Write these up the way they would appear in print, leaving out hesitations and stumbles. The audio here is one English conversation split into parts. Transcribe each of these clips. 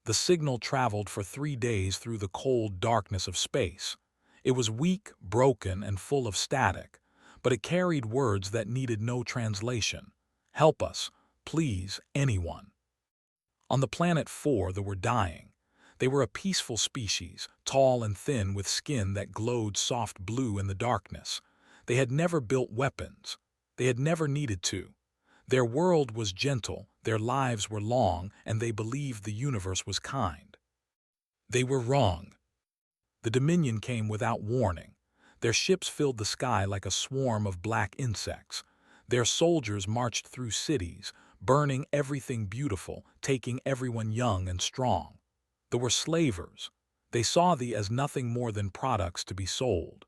The signal traveled for 3 days through the cold darkness of space. It was weak, broken, and full of static, but it carried words that needed no translation. Help us, please, anyone. On the planet 4, they were dying. They were a peaceful species, tall and thin with skin that glowed soft blue in the darkness. They had never built weapons. They had never needed to. Their world was gentle, their lives were long, and they believed the universe was kind. They were wrong. The Dominion came without warning. Their ships filled the sky like a swarm of black insects. Their soldiers marched through cities, burning everything beautiful, taking everyone young and strong. They were slavers. They saw thee as nothing more than products to be sold.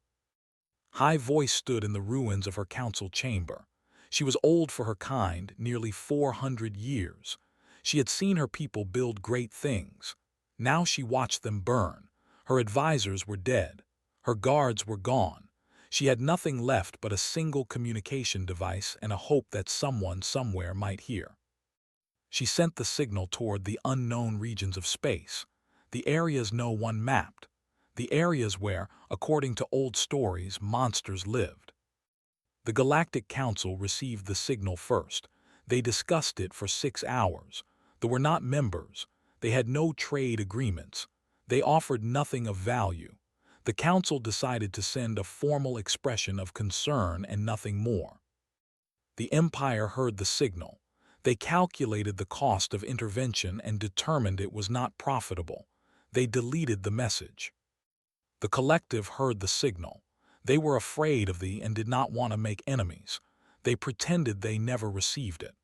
High Voice stood in the ruins of her council chamber. She was old for her kind, nearly 400 years. She had seen her people build great things. Now she watched them burn. Her advisors were dead. Her guards were gone. She had nothing left but a single communication device and a hope that someone somewhere might hear. She sent the signal toward the unknown regions of space, the areas no one mapped, the areas where, according to old stories, monsters lived. The Galactic Council received the signal first. They discussed it for 6 hours. They were not members. They had no trade agreements. They offered nothing of value. The Council decided to send a formal expression of concern and nothing more. The Empire heard the signal. They calculated the cost of intervention and determined it was not profitable. They deleted the message. The Collective heard the signal. They were afraid of thee and did not want to make enemies. They pretended they never received it.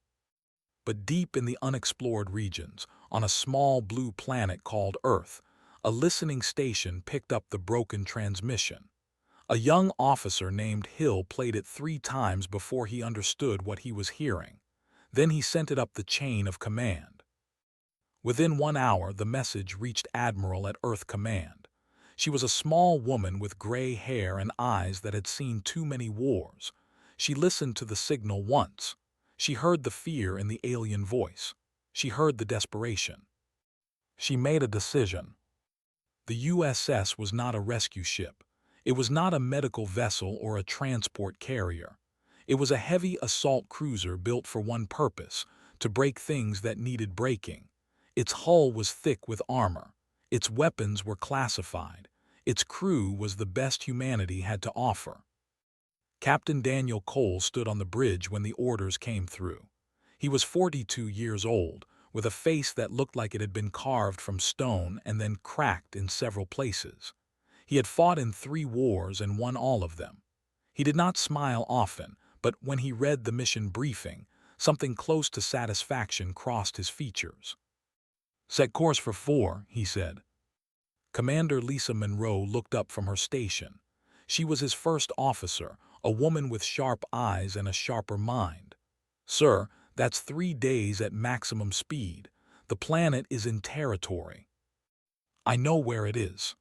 But deep in the unexplored regions, on a small blue planet called Earth, a listening station picked up the broken transmission. A young officer named Hill played it 3 times before he understood what he was hearing. Then he sent it up the chain of command. Within 1 hour, the message reached Admiral at Earth Command. She was a small woman with gray hair and eyes that had seen too many wars. She listened to the signal once. She heard the fear in the alien voice. She heard the desperation. She made a decision. The USS was not a rescue ship. It was not a medical vessel or a transport carrier. It was a heavy assault cruiser built for one purpose, to break things that needed breaking. Its hull was thick with armor. Its weapons were classified. Its crew was the best humanity had to offer. Captain Daniel Cole stood on the bridge when the orders came through. He was 42 years old, with a face that looked like it had been carved from stone and then cracked in several places. He had fought in 3 wars and won all of them. He did not smile often, but when he read the mission briefing, something close to satisfaction crossed his features. "Set course for 4, he said. Commander Lisa Monroe looked up from her station. She was his first officer, a woman with sharp eyes and a sharper mind. "Sir, that's 3 days at maximum speed. The planet is in territory." "I know where it is.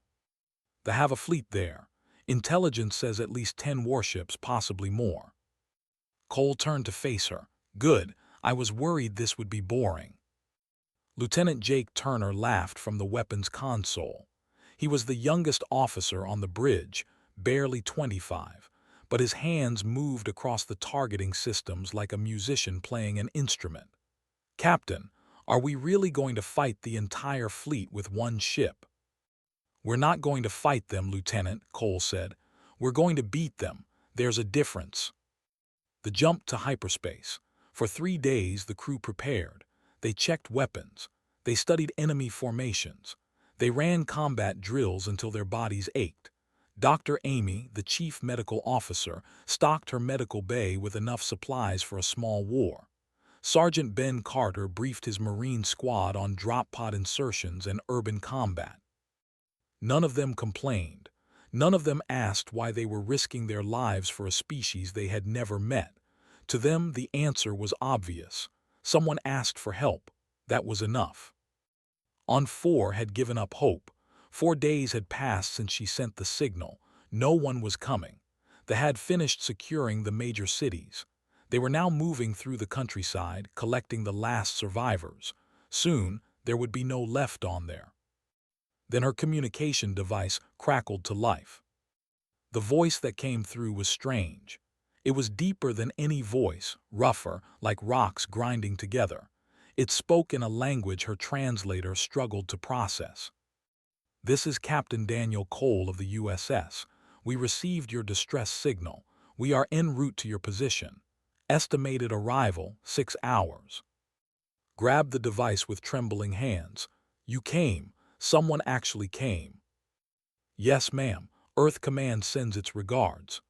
They have a fleet there. Intelligence says at least 10 warships, possibly more." Cole turned to face her. "Good. I was worried this would be boring." Lieutenant Jake Turner laughed from the weapons console. He was the youngest officer on the bridge, barely 25, but his hands moved across the targeting systems like a musician playing an instrument. "Captain, are we really going to fight the entire fleet with one ship?" "We're not going to fight them, Lieutenant," Cole said. "We're going to beat them. There's a difference." The jump to hyperspace. For 3 days the crew prepared. They checked weapons. They studied enemy formations. They ran combat drills until their bodies ached. Dr. Amy, the chief medical officer, stocked her medical bay with enough supplies for a small war. Sergeant Ben Carter briefed his Marine squad on drop pod insertions and urban combat. None of them complained. None of them asked why they were risking their lives for a species they had never met. To them, the answer was obvious. Someone asked for help. That was enough. On 4 had given up hope. 4 days had passed since she sent the signal. No one was coming. They had finished securing the major cities. They were now moving through the countryside, collecting the last survivors. Soon, There would be no left on there. Then her communication device crackled to life. The voice that came through was strange. It was deeper than any voice, rougher, like rocks grinding together. It spoke in a language her translator struggled to process. "This is Captain Daniel Cole of the USS. We received your distress signal. We are en route to your position. Estimated arrival, 6 hours." Grabbed the device with trembling hands. "You came. Someone actually came." "Yes, ma'am. Earth Command sends its regards."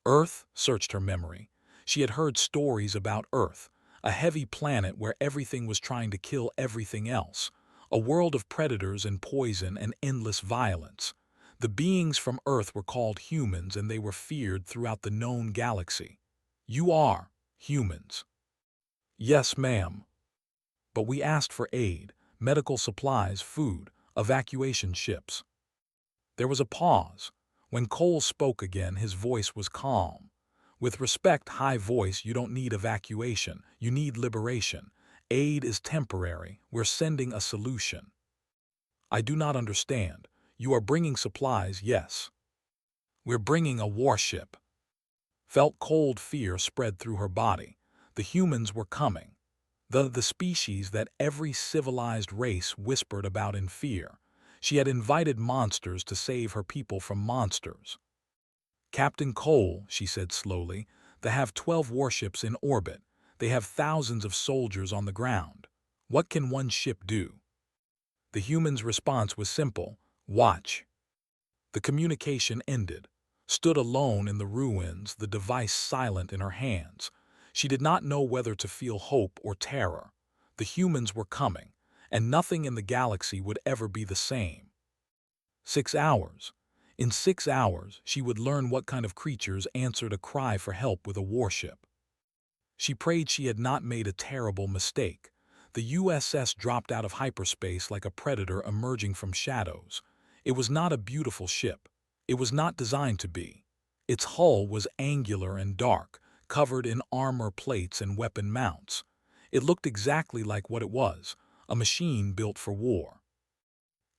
Earth searched her memory. She had heard stories about Earth, a heavy planet where everything was trying to kill everything else, a world of predators and poison and endless violence. The beings from Earth were called humans, and they were feared throughout the known galaxy. "You are humans." "Yes, ma'am. But we asked for aid, medical supplies, food, evacuation ships." There was a pause. When Cole spoke again, his voice was calm. "With respect, high voice, you don't need evacuation. You need liberation. Aid is temporary. We're sending a solution." "I do not understand. You are bringing supplies, yes." "We're bringing a warship." Felt cold fear spread through her body. The humans were coming. The species that every civilized race whispered about in fear. She had invited monsters to save her people from monsters. "Captain Cole," she said slowly, "they have 12 warships in orbit. They have thousands of soldiers on the ground. What can one ship do?" The human's response was simple: "Watch." The communication ended. Stood alone in the ruins, the device silent in her hands. She did not know whether to feel hope or terror. The humans were coming, and nothing in the galaxy would ever be the same. 6 hours. In 6 hours, she would learn what kind of creatures answered a cry for help with a warship. She prayed she had not made a terrible mistake. The USS dropped out of hyperspace like a predator emerging from shadows. It was not a beautiful ship. It was not designed to be. Its hull was angular and dark, covered in armor plates and weapon mounts. It looked exactly like what it was, a machine built for war.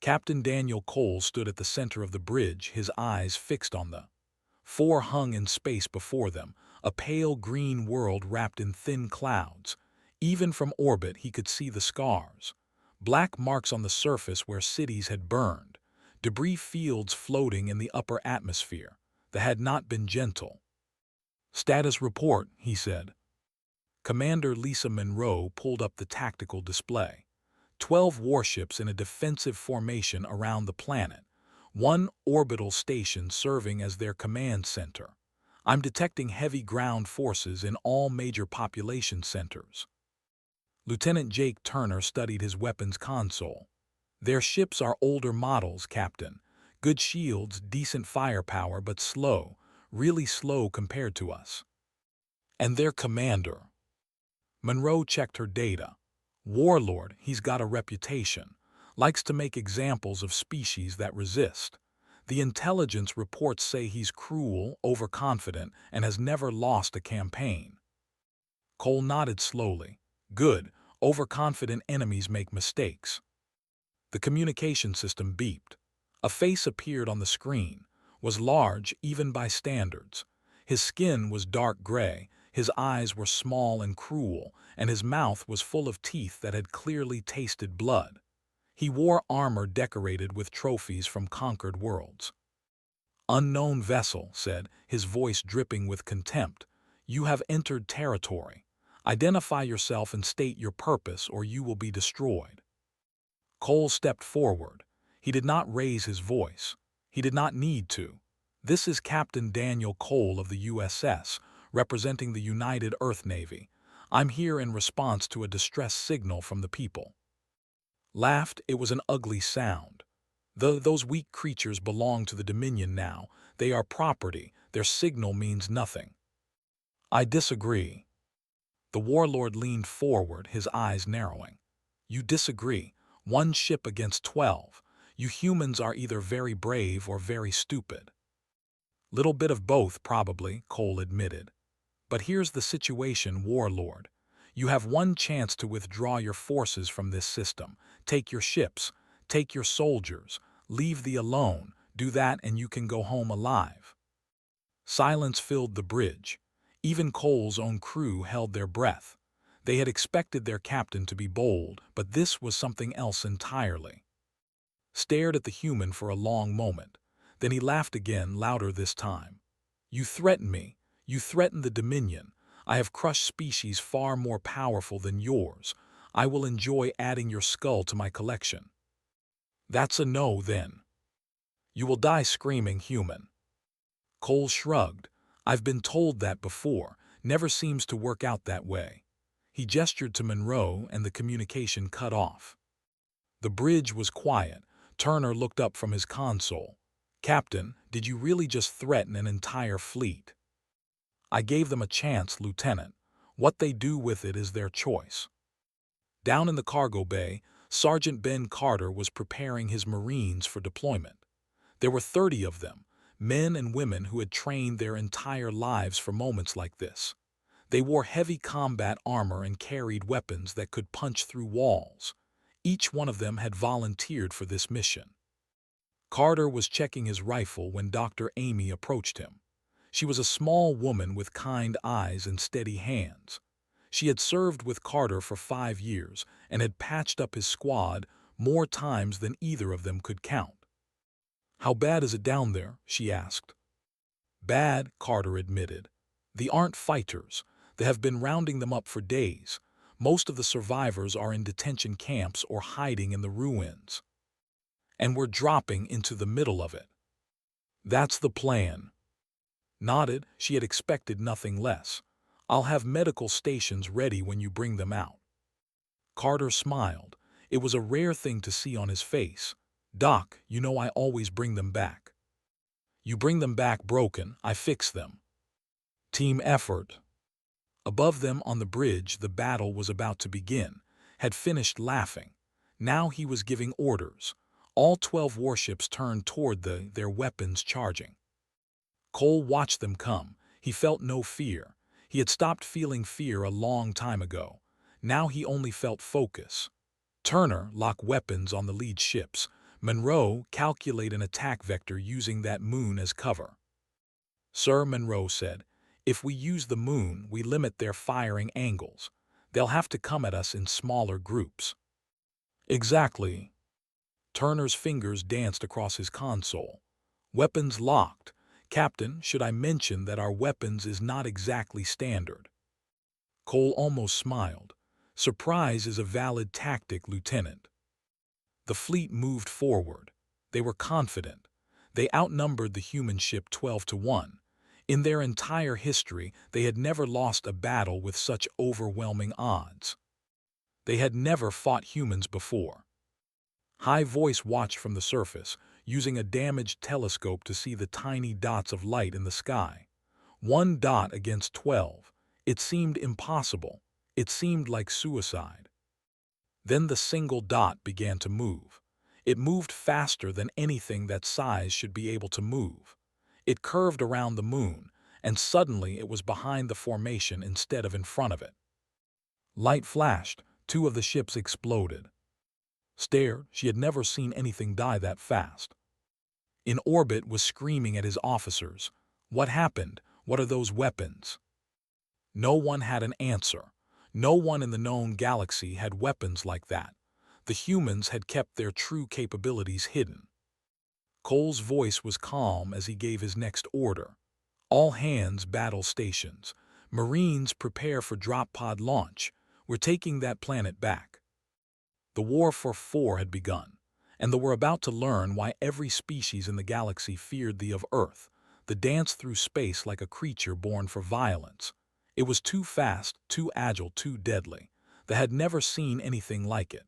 Captain Daniel Cole stood at the center of the bridge, his eyes fixed on the four hung in space before them, a pale green world wrapped in thin clouds. Even from orbit he could see the scars. Black marks on the surface where cities had burned. Debris fields floating in the upper atmosphere. That had not been gentle. "Status report," he said. Commander Lisa Monroe pulled up the tactical display. 12 warships in a defensive formation around the planet. One orbital station serving as their command center. "I'm detecting heavy ground forces in all major population centers." Lieutenant Jake Turner studied his weapons console. "Their ships are older models, Captain. Good shields, decent firepower, but slow, really slow compared to us." "And their commander?" Monroe checked her data. "Warlord, he's got a reputation. Likes to make examples of species that resist. The intelligence reports say he's cruel, overconfident, and has never lost a campaign." Cole nodded slowly. "Good. Overconfident enemies make mistakes." The communication system beeped. A face appeared on the screen. Was large, even by standards. His skin was dark gray, his eyes were small and cruel, and his mouth was full of teeth that had clearly tasted blood. He wore armor decorated with trophies from conquered worlds. "Unknown vessel," said, his voice dripping with contempt. "You have entered territory. Identify yourself and state your purpose, or you will be destroyed." Cole stepped forward. He did not raise his voice. He did not need to. "This is Captain Daniel Cole of the USS, representing the United Earth Navy. I'm here in response to a distress signal from the people." Laughed. It was an ugly sound. Those weak creatures belong to the Dominion now. They are property. Their signal means nothing." "I disagree." The warlord leaned forward, his eyes narrowing. "You disagree? 1 ship against 12. You humans are either very brave or very stupid." "Little bit of both, probably," Cole admitted. "But here's the situation, warlord. You have one chance to withdraw your forces from this system. Take your ships, take your soldiers, leave thee alone, do that and you can go home alive. Silence filled the bridge. Even Cole's own crew held their breath. They had expected their captain to be bold, but this was something else entirely. Stared at the human for a long moment. Then he laughed again, louder this time. You threaten me. You threaten the Dominion. I have crushed species far more powerful than yours. I will enjoy adding your skull to my collection. That's a no, then. You will die screaming, human. Cole shrugged. I've been told that before. Never seems to work out that way. He gestured to Monroe and the communication cut off. The bridge was quiet. Turner looked up from his console. Captain, did you really just threaten an entire fleet? I gave them a chance, Lieutenant. What they do with it is their choice. Down in the cargo bay, Sergeant Ben Carter was preparing his Marines for deployment. There were 30 of them, men and women who had trained their entire lives for moments like this. They wore heavy combat armor and carried weapons that could punch through walls. Each one of them had volunteered for this mission. Carter was checking his rifle when Dr. Amy approached him. She was a small woman with kind eyes and steady hands. She had served with Carter for 5 years and had patched up his squad more times than either of them could count. How bad is it down there? She asked. Bad, Carter admitted. They aren't fighters. They have been rounding them up for days. Most of the survivors are in detention camps or hiding in the ruins. And we're dropping into the middle of it. That's the plan. Nodded, she had expected nothing less. I'll have medical stations ready when you bring them out. Carter smiled. It was a rare thing to see on his face. Doc, you know I always bring them back. You bring them back broken, I fix them. Team effort. Above them on the bridge, the battle was about to begin. Had finished laughing. Now he was giving orders. All 12 warships turned toward their weapons charging. Cole watched them come. He felt no fear. He had stopped feeling fear a long time ago. Now he only felt focus. Turner locked weapons on the lead ships. Monroe calculate an attack vector using that moon as cover. Sir, Monroe said, if we use the moon, we limit their firing angles. They'll have to come at us in smaller groups. Exactly. Turner's fingers danced across his console. Weapons locked. Captain, should I mention that our weapons is not exactly standard? Cole almost smiled. Surprise is a valid tactic, Lieutenant. The fleet moved forward. They were confident. They outnumbered the human ship 12-1. In their entire history, they had never lost a battle with such overwhelming odds. They had never fought humans before. High Voice watched from the surface, using a damaged telescope to see the tiny dots of light in the sky. 1 dot against 12. It seemed impossible. It seemed like suicide. Then the single dot began to move. It moved faster than anything that size should be able to move. It curved around the moon, and suddenly it was behind the formation instead of in front of it. Light flashed. 2 of the ships exploded. Stared, she had never seen anything die that fast. In orbit was screaming at his officers. What happened? What are those weapons? No one had an answer. No one in the known galaxy had weapons like that. The humans had kept their true capabilities hidden. Cole's voice was calm as he gave his next order. All hands battle stations. Marines prepare for drop pod launch. We're taking that planet back. The war for 4 had begun, and they were about to learn why every species in the galaxy feared the of Earth, the dance through space like a creature born for violence. It was too fast, too agile, too deadly. They had never seen anything like it.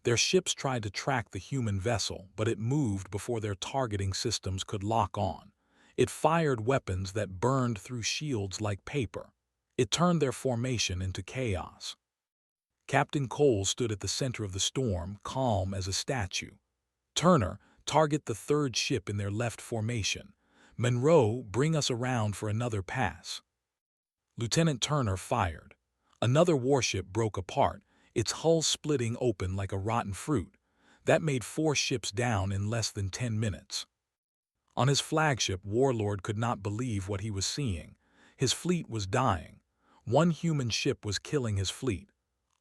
Their ships tried to track the human vessel, but it moved before their targeting systems could lock on. It fired weapons that burned through shields like paper. It turned their formation into chaos. Captain Cole stood at the center of the storm, calm as a statue. Turner, target the 3rd ship in their left formation. Monroe, bring us around for another pass. Lieutenant Turner fired. Another warship broke apart, its hull splitting open like a rotten fruit. That made 4 ships down in less than 10 minutes. On his flagship, Warlord could not believe what he was seeing. His fleet was dying. One human ship was killing his fleet.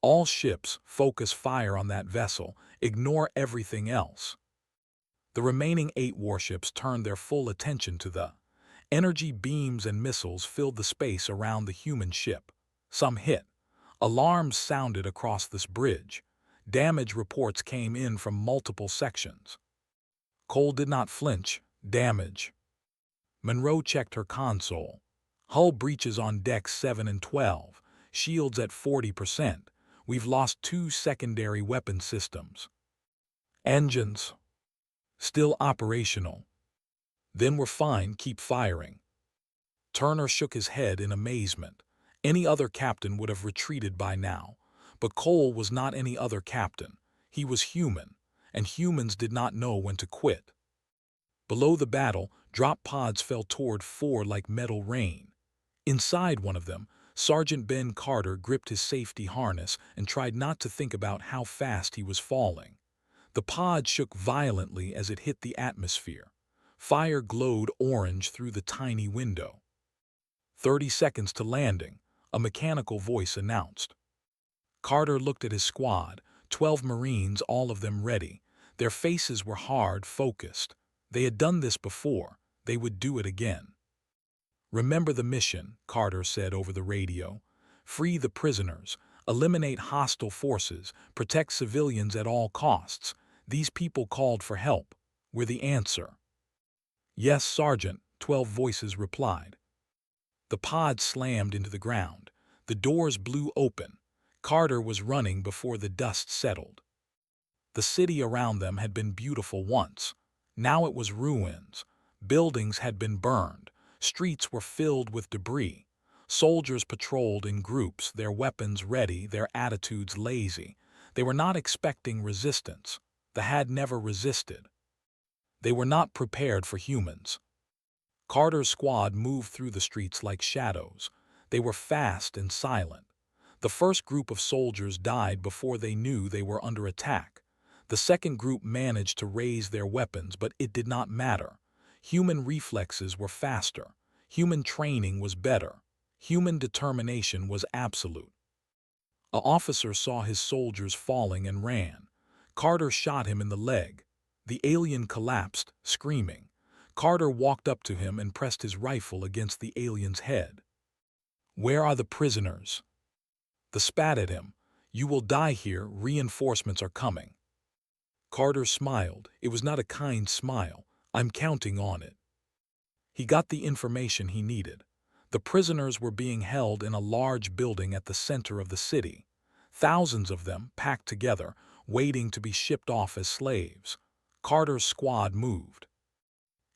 All ships focus fire on that vessel, ignore everything else. The remaining 8 warships turned their full attention to the energy beams and missiles filled the space around the human ship. Some hit. Alarms sounded across this bridge. Damage reports came in from multiple sections. Cole did not flinch. Damage. Monroe checked her console. Hull breaches on decks 7 and 12. Shields at 40%. We've lost 2 secondary weapon systems. Engines. Still operational. Then we're fine, keep firing. Turner shook his head in amazement. Any other captain would have retreated by now. But Cole was not any other captain. He was human, and humans did not know when to quit. Below the battle, drop pods fell toward 4 like metal rain. Inside one of them, Sergeant Ben Carter gripped his safety harness and tried not to think about how fast he was falling. The pod shook violently as it hit the atmosphere. Fire glowed orange through the tiny window. 30 seconds to landing, a mechanical voice announced. Carter looked at his squad, 12 Marines, all of them ready. Their faces were hard, focused. They had done this before. They would do it again. Remember the mission, Carter said over the radio. Free the prisoners, eliminate hostile forces, protect civilians at all costs. These people called for help. We're the answer. Yes, Sergeant, 12 voices replied. The pod slammed into the ground. The doors blew open. Carter was running before the dust settled. The city around them had been beautiful once. Now it was ruins. Buildings had been burned. Streets were filled with debris. Soldiers patrolled in groups, their weapons ready, their attitudes lazy. They were not expecting resistance. They had never resisted. They were not prepared for humans. Carter's squad moved through the streets like shadows. They were fast and silent. The first group of soldiers died before they knew they were under attack. The second group managed to raise their weapons, but it did not matter. Human reflexes were faster. Human training was better. Human determination was absolute. An officer saw his soldiers falling and ran. Carter shot him in the leg. The alien collapsed, screaming. Carter walked up to him and pressed his rifle against the alien's head. Where are the prisoners? The spat at him. You will die here, reinforcements are coming. Carter smiled. It was not a kind smile. I'm counting on it. He got the information he needed. The prisoners were being held in a large building at the center of the city. Thousands of them packed together, waiting to be shipped off as slaves. Carter's squad moved.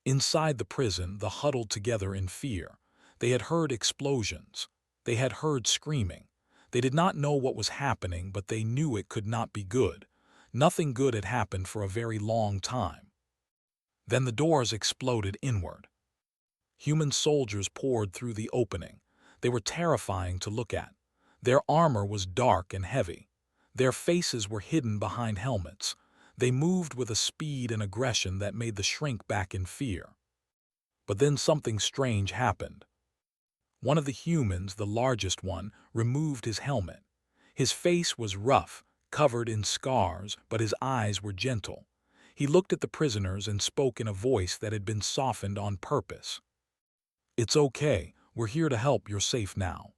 Inside the prison, they huddled together in fear. They had heard explosions. They had heard screaming. They did not know what was happening, but they knew it could not be good. Nothing good had happened for a very long time. Then the doors exploded inward. Human soldiers poured through the opening. They were terrifying to look at. Their armor was dark and heavy. Their faces were hidden behind helmets. They moved with a speed and aggression that made them shrink back in fear. But then something strange happened. One of the humans, the largest one, removed his helmet. His face was rough, covered in scars, but his eyes were gentle. He looked at the prisoners and spoke in a voice that had been softened on purpose. It's okay, we're here to help, you're safe now.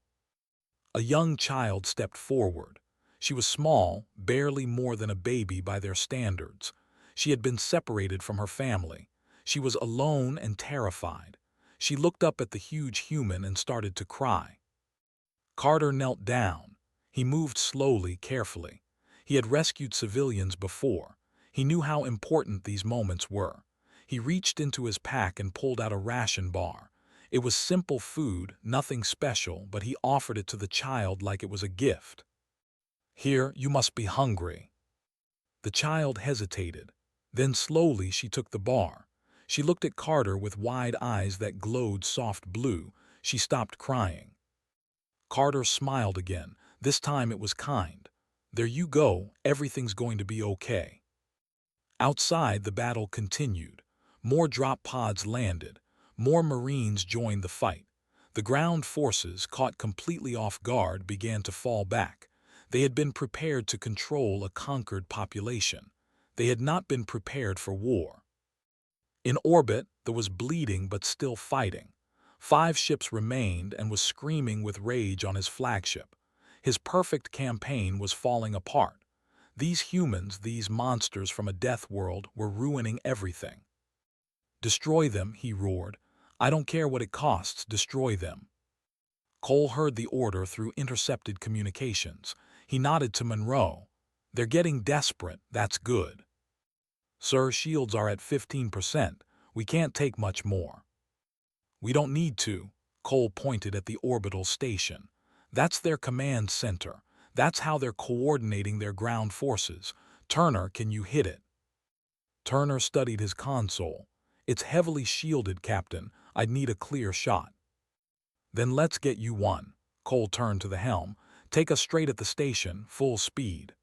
A young child stepped forward. She was small, barely more than a baby by their standards. She had been separated from her family. She was alone and terrified. She looked up at the huge human and started to cry. Carter knelt down. He moved slowly, carefully. He had rescued civilians before. He knew how important these moments were. He reached into his pack and pulled out a ration bar. It was simple food, nothing special, but he offered it to the child like it was a gift. Here, you must be hungry. The child hesitated. Then slowly she took the bar. She looked at Carter with wide eyes that glowed soft blue. She stopped crying. Carter smiled again. This time it was kind. "There you go, everything's going to be okay." Outside, the battle continued. More drop pods landed. More Marines joined the fight. The ground forces, caught completely off guard, began to fall back. They had been prepared to control a conquered population. They had not been prepared for war. In orbit, there was bleeding but still fighting. 5 ships remained and was screaming with rage on his flagship. His perfect campaign was falling apart. These humans, these monsters from a death world, were ruining everything. "Destroy them," he roared. "I don't care what it costs, destroy them." Cole heard the order through intercepted communications. He nodded to Monroe. "They're getting desperate, that's good." "Sir, shields are at 15%. We can't take much more." "We don't need to." Cole pointed at the orbital station. "That's their command center. That's how they're coordinating their ground forces. Turner, can you hit it?" Turner studied his console. "It's heavily shielded, Captain. I'd need a clear shot." "Then let's get you one." Cole turned to the helm. "Take us straight at the station, full speed."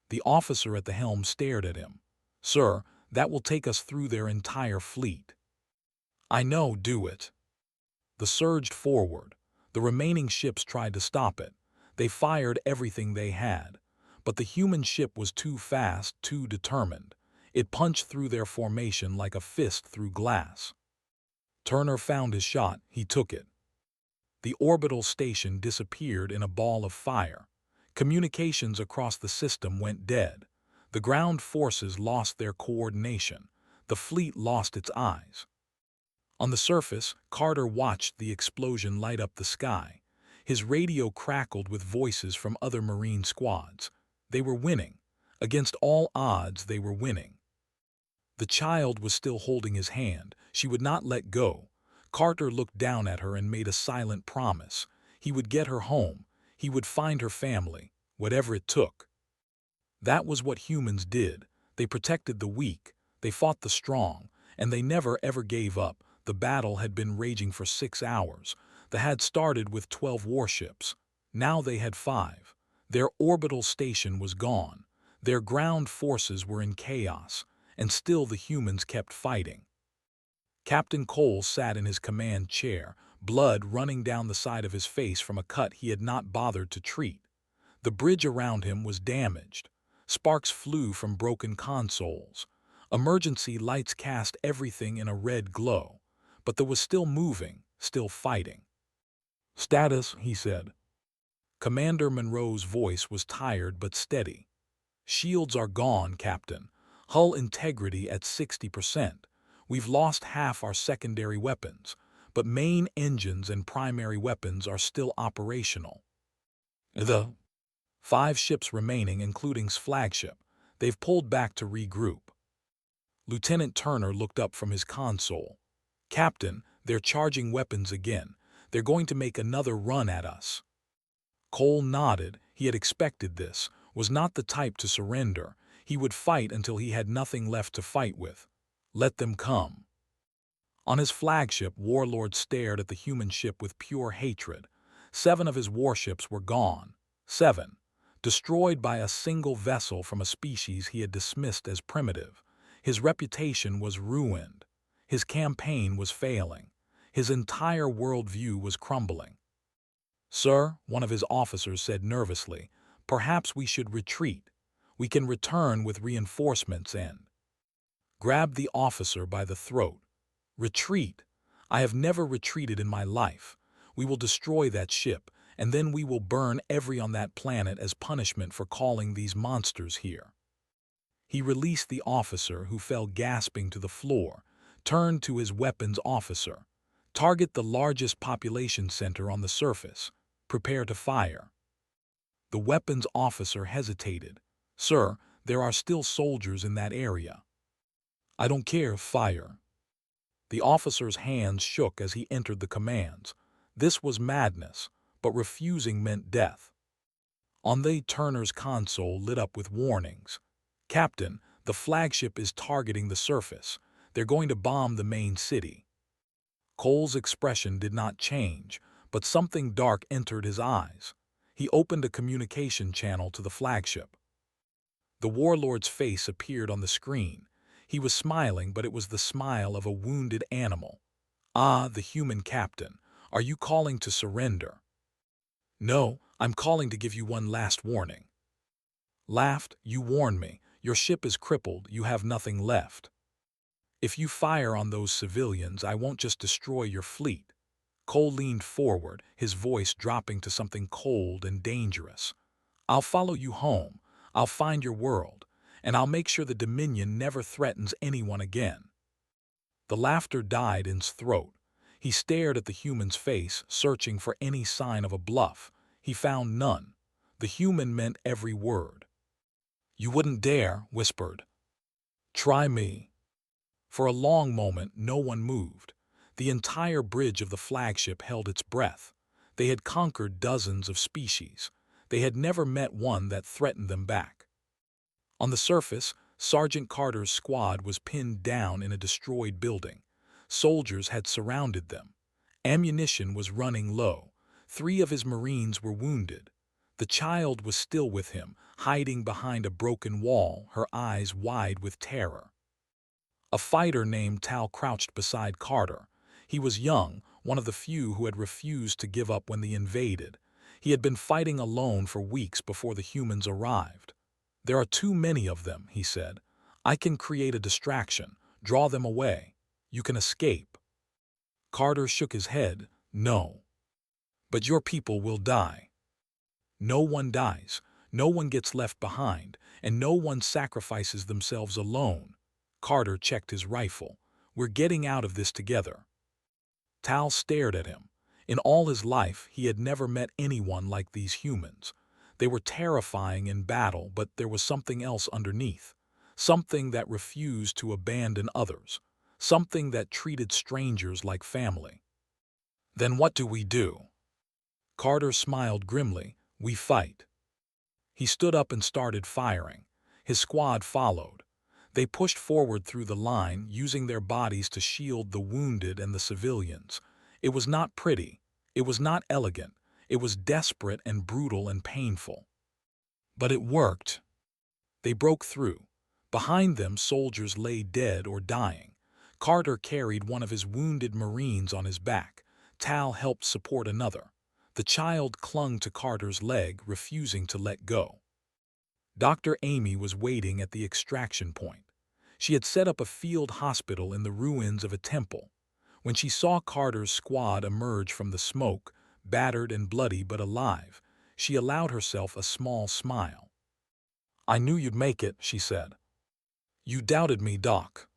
The officer at the helm stared at him. "Sir, that will take us through their entire fleet." "I know, do it." The surged forward. The remaining ships tried to stop it. They fired everything they had. But the human ship was too fast, too determined. It punched through their formation like a fist through glass. Turner found his shot. He took it. The orbital station disappeared in a ball of fire. Communications across the system went dead. The ground forces lost their coordination. The fleet lost its eyes. On the surface, Carter watched the explosion light up the sky. His radio crackled with voices from other Marine squads. They were winning. Against all odds, they were winning. The child was still holding his hand. She would not let go. Carter looked down at her and made a silent promise. He would get her home. He would find her family, whatever it took. That was what humans did. They protected the weak. They fought the strong. And they never ever gave up. The battle had been raging for 6 hours. They had started with 12 warships. Now they had 5. Their orbital station was gone. Their ground forces were in chaos. And still the humans kept fighting. Captain Cole sat in his command chair, blood running down the side of his face from a cut he had not bothered to treat. The bridge around him was damaged. Sparks flew from broken consoles. Emergency lights cast everything in a red glow. But there was still moving, still fighting. "Status," he said. Commander Monroe's voice was tired but steady. "Shields are gone, Captain. Hull integrity at 60%. We've lost half our secondary weapons, but main engines and primary weapons are still operational. The 5 ships remaining, including flagship, they've pulled back to regroup." Lieutenant Turner looked up from his console. "Captain, they're charging weapons again. They're going to make another run at us." Cole nodded. He had expected this, was not the type to surrender. He would fight until he had nothing left to fight with. Let them come. On his flagship, Warlord stared at the human ship with pure hatred. 7 of his warships were gone. 7. Destroyed by a single vessel from a species he had dismissed as primitive. His reputation was ruined. His campaign was failing. His entire worldview was crumbling. "Sir," one of his officers said nervously, "perhaps we should retreat. We can return with reinforcements and—" Grabbed the officer by the throat. "Retreat? I have never retreated in my life. We will destroy that ship, and then we will burn every on that planet as punishment for calling these monsters here." He released the officer, who fell gasping to the floor, turned to his weapons officer. "Target the largest population center on the surface. Prepare to fire." The weapons officer hesitated. "Sir, there are still soldiers in that area." "I don't care, fire." The officer's hands shook as he entered the commands. This was madness, but refusing meant death. On the Turner's console lit up with warnings. "Captain, the flagship is targeting the surface. They're going to bomb the main city." Cole's expression did not change, but something dark entered his eyes. He opened a communication channel to the flagship. The warlord's face appeared on the screen. He was smiling, but it was the smile of a wounded animal. "Ah, the human captain. Are you calling to surrender?" "No, I'm calling to give you one last warning." Laughed, "You warn me. Your ship is crippled, you have nothing left. If you fire on those civilians, I won't just destroy your fleet." Cole leaned forward, his voice dropping to something cold and dangerous. "I'll follow you home, I'll find your world, and I'll make sure the Dominion never threatens anyone again." The laughter died in his throat. He stared at the human's face, searching for any sign of a bluff. He found none. The human meant every word. "You wouldn't dare," whispered. "Try me." For a long moment, no one moved. The entire bridge of the flagship held its breath. They had conquered dozens of species. They had never met one that threatened them back. On the surface, Sergeant Carter's squad was pinned down in a destroyed building. Soldiers had surrounded them. Ammunition was running low. 3 of his Marines were wounded. The child was still with him, hiding behind a broken wall, her eyes wide with terror. A fighter named Tal crouched beside Carter. He was young, one of the few who had refused to give up when they invaded. He had been fighting alone for weeks before the humans arrived. "There are too many of them," he said. "I can create a distraction, draw them away. You can escape." Carter shook his head. "No. But your people will die." "No one dies, no one gets left behind, and no one sacrifices themselves alone." Carter checked his rifle. "We're getting out of this together." Tal stared at him. In all his life, he had never met anyone like these humans. They were terrifying in battle, but there was something else underneath. Something that refused to abandon others. Something that treated strangers like family. "Then what do we do?" Carter smiled grimly. "We fight." He stood up and started firing. His squad followed. They pushed forward through the line, using their bodies to shield the wounded and the civilians. It was not pretty. It was not elegant. It was desperate and brutal and painful. But it worked. They broke through. Behind them, soldiers lay dead or dying. Carter carried one of his wounded Marines on his back. Tal helped support another. The child clung to Carter's leg, refusing to let go. Dr. Amy was waiting at the extraction point. She had set up a field hospital in the ruins of a temple. When she saw Carter's squad emerge from the smoke, battered and bloody but alive, she allowed herself a small smile. "I knew you'd make it," she said. "You doubted me, Doc."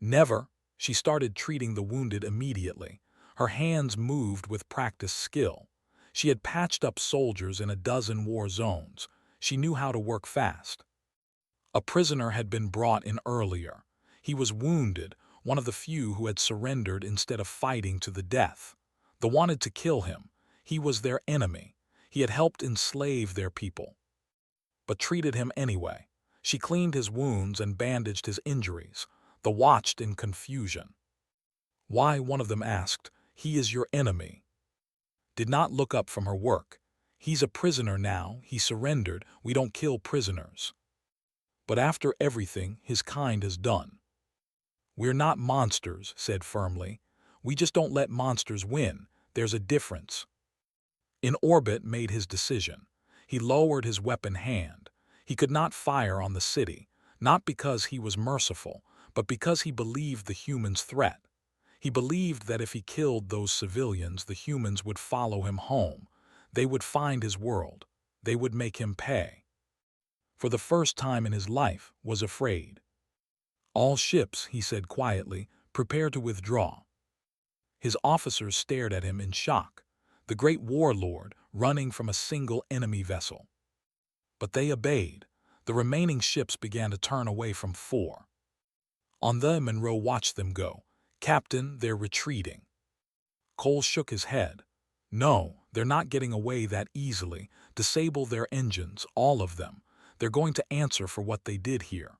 "Never." She started treating the wounded immediately. Her hands moved with practiced skill. She had patched up soldiers in a dozen war zones. She knew how to work fast. A prisoner had been brought in earlier. He was wounded, one of the few who had surrendered instead of fighting to the death. They wanted to kill him. He was their enemy. He had helped enslave their people, but treated him anyway. She cleaned his wounds and bandaged his injuries. They watched in confusion. "Why?" one of them asked. "He is your enemy." Did not look up from her work. "He's a prisoner now. He surrendered. We don't kill prisoners." "But after everything his kind has done." "We're not monsters," said firmly. "We just don't let monsters win. There's a difference." In orbit made his decision. He lowered his weapon hand. He could not fire on the city, not because he was merciful, but because he believed the humans' threat. He believed that if he killed those civilians, the humans would follow him home. They would find his world. They would make him pay. For the first time in his life, was afraid. "All ships," he said quietly, "prepare to withdraw." His officers stared at him in shock. The great warlord running from a single enemy vessel. But they obeyed. The remaining ships began to turn away from 4. On them, Monroe watched them go. "Captain, they're retreating." Cole shook his head. "No, they're not getting away that easily. Disable their engines, all of them. They're going to answer for what they did here."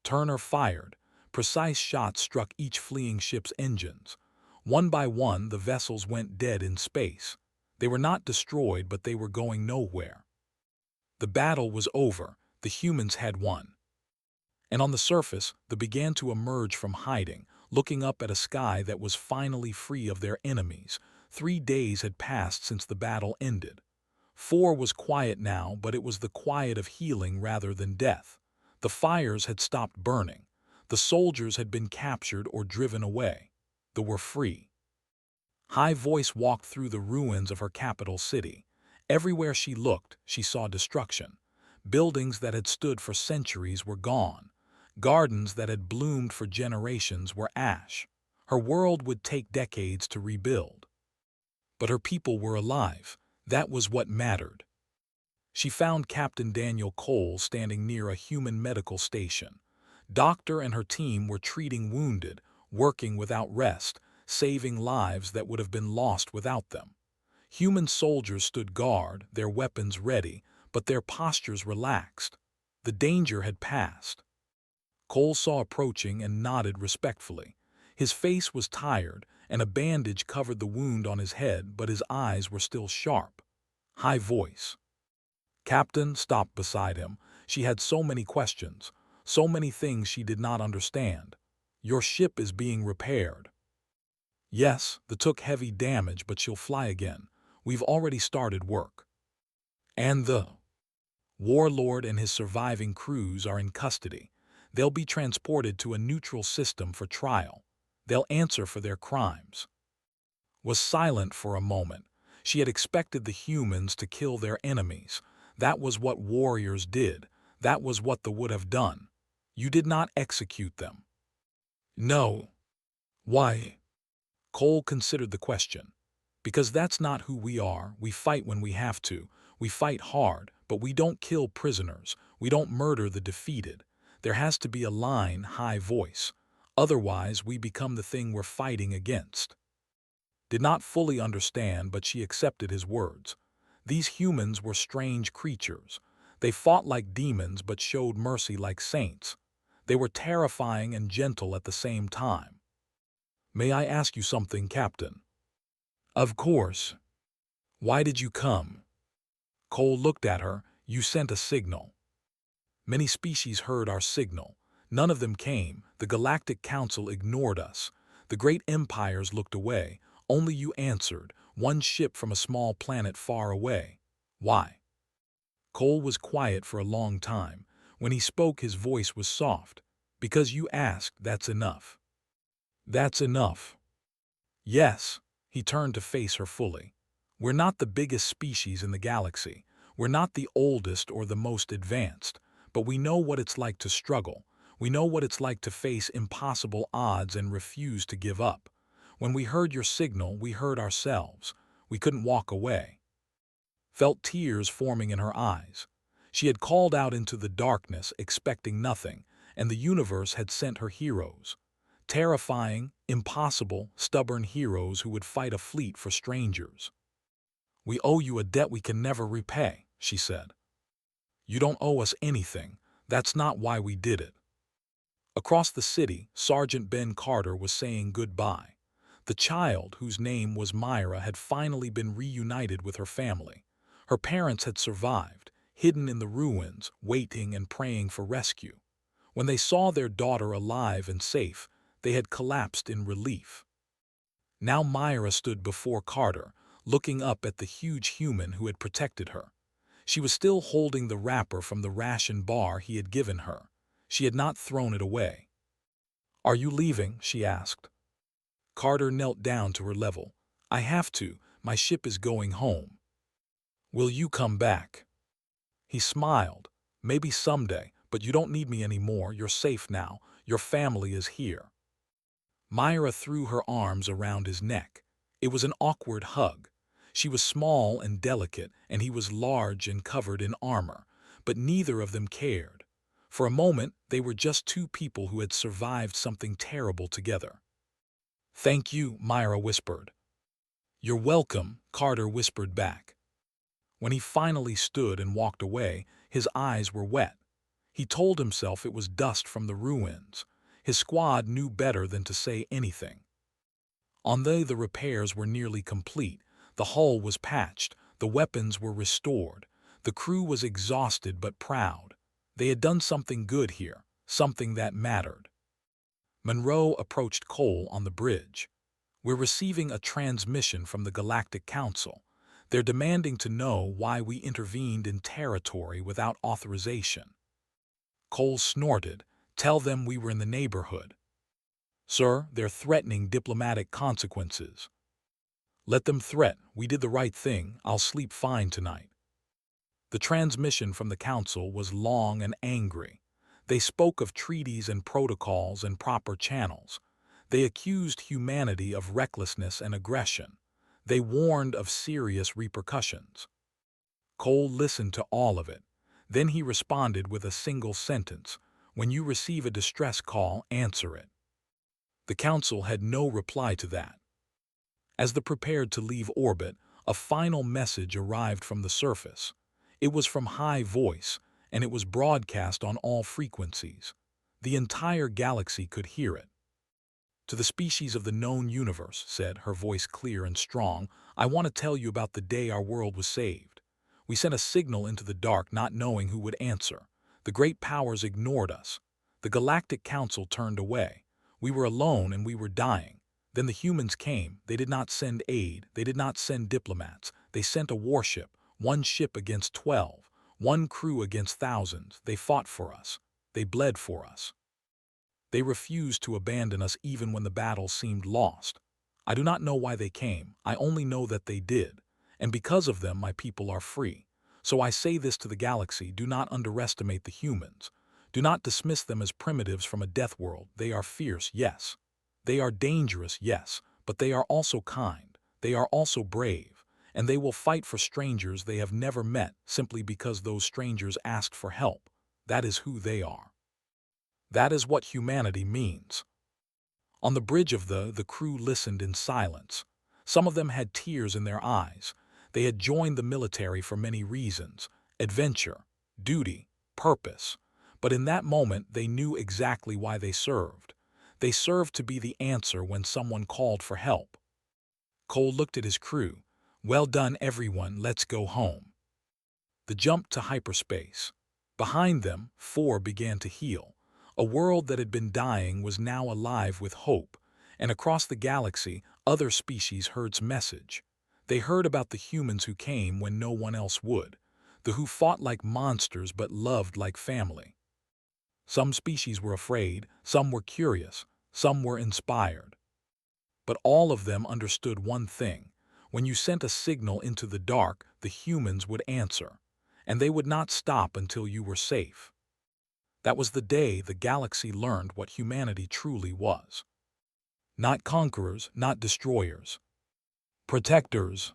Turner fired. Precise shots struck each fleeing ship's engines. One by one, the vessels went dead in space. They were not destroyed, but they were going nowhere. The battle was over. The humans had won. And on the surface, they began to emerge from hiding, looking up at a sky that was finally free of their enemies. 3 days had passed since the battle ended. 4 was quiet now, but it was the quiet of healing rather than death. The fires had stopped burning. The soldiers had been captured or driven away. They were free. High Voice walked through the ruins of her capital city. Everywhere she looked, she saw destruction. Buildings that had stood for centuries were gone. Gardens that had bloomed for generations were ash. Her world would take decades to rebuild. But her people were alive. That was what mattered. She found Captain Daniel Cole standing near a human medical station. Doctor and her team were treating wounded, working without rest, saving lives that would have been lost without them. Human soldiers stood guard, their weapons ready, but their postures relaxed. The danger had passed. Cole saw approaching and nodded respectfully. His face was tired, and a bandage covered the wound on his head, but his eyes were still sharp. High Voice. Captain stopped beside him. She had so many questions, so many things she did not understand. Your ship is being repaired. Yes, they took heavy damage, but she'll fly again. We've already started work. And the warlord and his surviving crews are in custody. They'll be transported to a neutral system for trial. They'll answer for their crimes. Was silent for a moment. She had expected the humans to kill their enemies. That was what warriors did. That was what they would have done. You did not execute them. No. Why? Cole considered the question. Because that's not who we are. We fight when we have to. We fight hard, but we don't kill prisoners. We don't murder the defeated. There has to be a line, High Voice. Otherwise, we become the thing we're fighting against. Did not fully understand, but she accepted his words. These humans were strange creatures. They fought like demons but showed mercy like saints. They were terrifying and gentle at the same time. May I ask you something, Captain? Of course. Why did you come? Cole looked at her. You sent a signal. Many species heard our signal. None of them came. The Galactic Council ignored us. The great empires looked away. Only you answered, one ship from a small planet far away. Why? Cole was quiet for a long time. When he spoke, his voice was soft. Because you asked, that's enough. That's enough. Yes. He turned to face her fully. We're not the biggest species in the galaxy. We're not the oldest or the most advanced. But we know what it's like to struggle. We know what it's like to face impossible odds and refuse to give up. When we heard your signal, we heard ourselves. We couldn't walk away. Felt tears forming in her eyes. She had called out into the darkness, expecting nothing, and the universe had sent her heroes. Terrifying, impossible, stubborn heroes who would fight a fleet for strangers. We owe you a debt we can never repay, she said. You don't owe us anything. That's not why we did it. Across the city, Sergeant Ben Carter was saying goodbye. The child, whose name was Myra, had finally been reunited with her family. Her parents had survived, hidden in the ruins, waiting and praying for rescue. When they saw their daughter alive and safe, they had collapsed in relief. Now Myra stood before Carter, looking up at the huge human who had protected her. She was still holding the wrapper from the ration bar he had given her. She had not thrown it away. Are you leaving? She asked. Carter knelt down to her level. I have to. My ship is going home. Will you come back? He smiled. Maybe someday, but you don't need me anymore. You're safe now. Your family is here. Myra threw her arms around his neck. It was an awkward hug. She was small and delicate, and he was large and covered in armor, but neither of them cared. For a moment, they were just two people who had survived something terrible together. Thank you, Myra whispered. You're welcome, Carter whispered back. When he finally stood and walked away, his eyes were wet. He told himself it was dust from the ruins. His squad knew better than to say anything. On the repairs were nearly complete. The hull was patched, the weapons were restored. The crew was exhausted but proud. They had done something good here, something that mattered. Monroe approached Cole on the bridge. "We're receiving a transmission from the Galactic Council. They're demanding to know why we intervened in territory without authorization." Cole snorted. "Tell them we were in the neighborhood." "Sir, they're threatening diplomatic consequences." "Let them threat. We did the right thing. I'll sleep fine tonight." The transmission from the council was long and angry. They spoke of treaties and protocols and proper channels. They accused humanity of recklessness and aggression. They warned of serious repercussions. Cole listened to all of it. Then he responded with a single sentence: "When you receive a distress call, answer it." The council had no reply to that. As they prepared to leave orbit, a final message arrived from the surface. It was from High Voice, and it was broadcast on all frequencies. The entire galaxy could hear it. "To the species of the known universe," said, her voice clear and strong, "I want to tell you about the day our world was saved. We sent a signal into the dark not knowing who would answer. The great powers ignored us. The Galactic Council turned away. We were alone and we were dying. Then the humans came. They did not send aid. They did not send diplomats. They sent a warship, one ship against 12, one crew against thousands. They fought for us. They bled for us. They refused to abandon us even when the battle seemed lost. I do not know why they came. I only know that they did. And because of them, my people are free. So I say this to the galaxy: do not underestimate the humans. Do not dismiss them as primitives from a death world. They are fierce, yes. They are dangerous, yes. But they are also kind. They are also brave. And they will fight for strangers they have never met simply because those strangers asked for help. That is who they are. That is what humanity means." On the bridge of the crew listened in silence. Some of them had tears in their eyes. They had joined the military for many reasons: adventure, duty, purpose. But in that moment they knew exactly why they served. They served to be the answer when someone called for help. Cole looked at his crew. "Well done, everyone. Let's go home." The jump to hyperspace. Behind them, 4 began to heal. A world that had been dying was now alive with hope, and across the galaxy, other species heard its message. They heard about the humans who came when no one else would, the who fought like monsters but loved like family. Some species were afraid, some were curious, some were inspired. But all of them understood one thing: when you sent a signal into the dark, the humans would answer, and they would not stop until you were safe. That was the day the galaxy learned what humanity truly was. Not conquerors, not destroyers. Protectors.